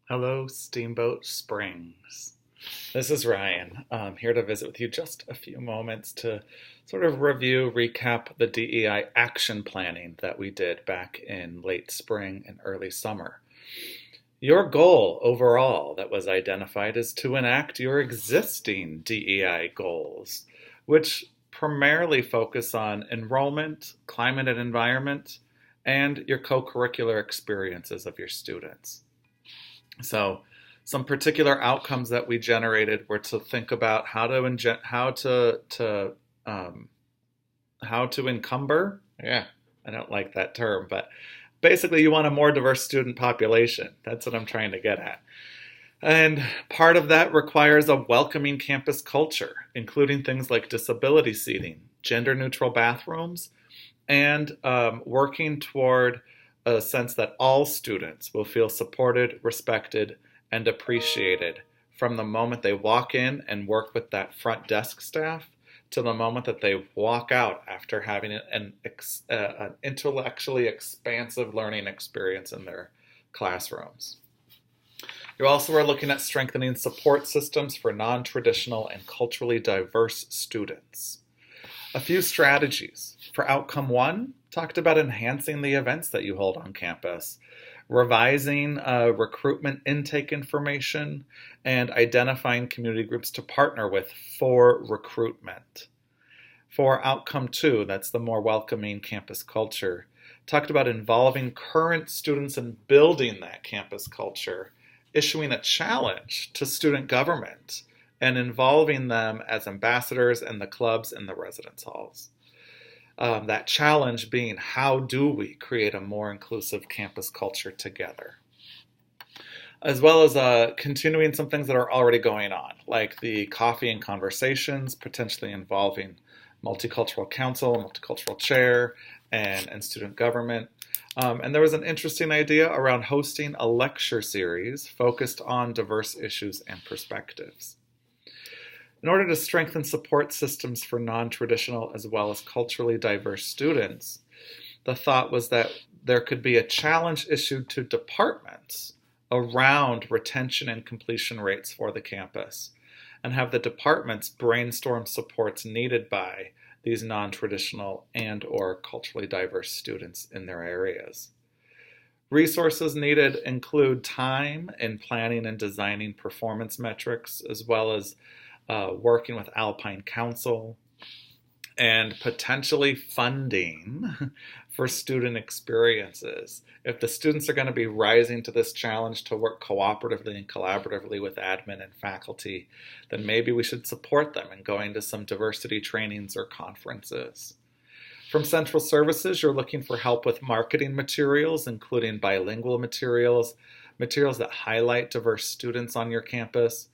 Hello, Steamboat Springs. This is Ryan. I'm here to visit with you just a few moments to sort of review, recap the DEI action planning that we did back in late spring and early summer. Your goal overall that was identified is to enact your existing DEI goals, which primarily focus on enrollment, climate and environment, and your co-curricular experiences of your students. So, some particular outcomes that we generated were to think about um, how to encumber. Yeah, I don't like that term, but basically, you want a more diverse student population. That's what I'm trying to get at. And part of that requires a welcoming campus culture, including things like disability seating, gender neutral bathrooms, and working toward a sense that all students will feel supported, respected, and appreciated from the moment they walk in and work with that front desk staff to the moment that they walk out after having an intellectually expansive learning experience in their classrooms. You also are looking at strengthening support systems for non-traditional and culturally diverse students. A few strategies. For outcome one, talked about enhancing the events that you hold on campus, revising recruitment intake information, and identifying community groups to partner with for recruitment. For outcome two, that's the more welcoming campus culture, talked about involving current students in building that campus culture, issuing a challenge to student government, and involving them as ambassadors in the clubs and the residence halls. That challenge being, how do we create a more inclusive campus culture together? As well as continuing some things that are already going on, like the coffee and conversations, potentially involving multicultural council, multicultural chair, and student government. And there was an interesting idea around hosting a lecture series focused on diverse issues and perspectives. In order to strengthen support systems for non-traditional as well as culturally diverse students, the thought was that there could be a challenge issued to departments around retention and completion rates for the campus, and have the departments brainstorm supports needed by these non-traditional and or culturally diverse students in their areas. Resources needed include time in planning and designing performance metrics, as well as working with Alpine Council, and potentially funding for student experiences. If the students are going to be rising to this challenge to work cooperatively and collaboratively with admin and faculty, then maybe we should support them in going to some diversity trainings or conferences. From Central Services, you're looking for help with marketing materials, including bilingual materials, materials that highlight diverse students on your campus.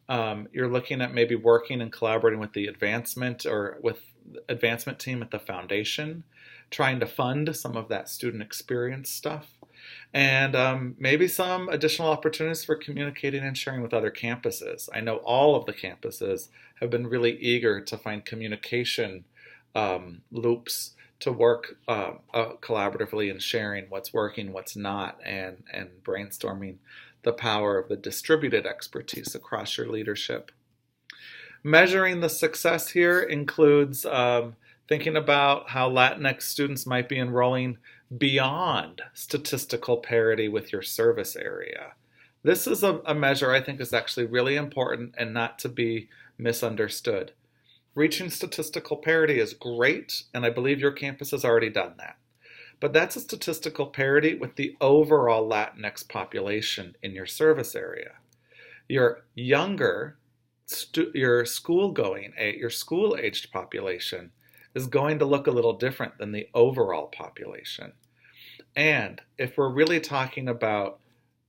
You're looking at maybe working and collaborating with the advancement team at the foundation, trying to fund some of that student experience stuff, and maybe some additional opportunities for communicating and sharing with other campuses. I know all of the campuses have been really eager to find communication loops to work collaboratively in sharing what's working, what's not, and brainstorming the power of the distributed expertise across your leadership. Measuring the success here includes thinking about how Latinx students might be enrolling beyond statistical parity with your service area. This is a measure I think is actually really important and not to be misunderstood. Reaching statistical parity is great, and I believe your campus has already done that. But that's a statistical parity with the overall Latinx population in your service area. Your younger, your school-aged population is going to look a little different than the overall population. And if we're really talking about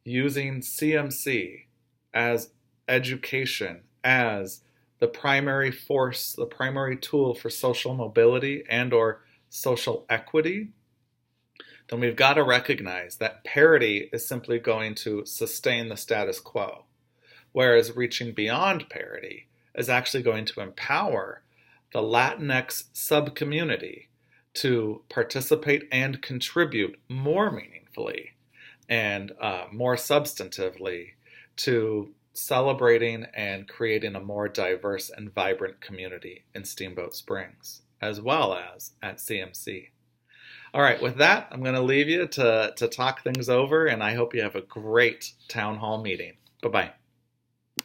using CMC as education, as the primary force, the primary tool for social mobility and or social equity, then we've got to recognize that parity is simply going to sustain the status quo, whereas reaching beyond parity is actually going to empower the Latinx subcommunity to participate and contribute more meaningfully and more substantively to celebrating and creating a more diverse and vibrant community in Steamboat Springs, as well as at CMC. All right, with that, I'm going to leave you to talk things over, and I hope you have a great town hall meeting. Bye-bye.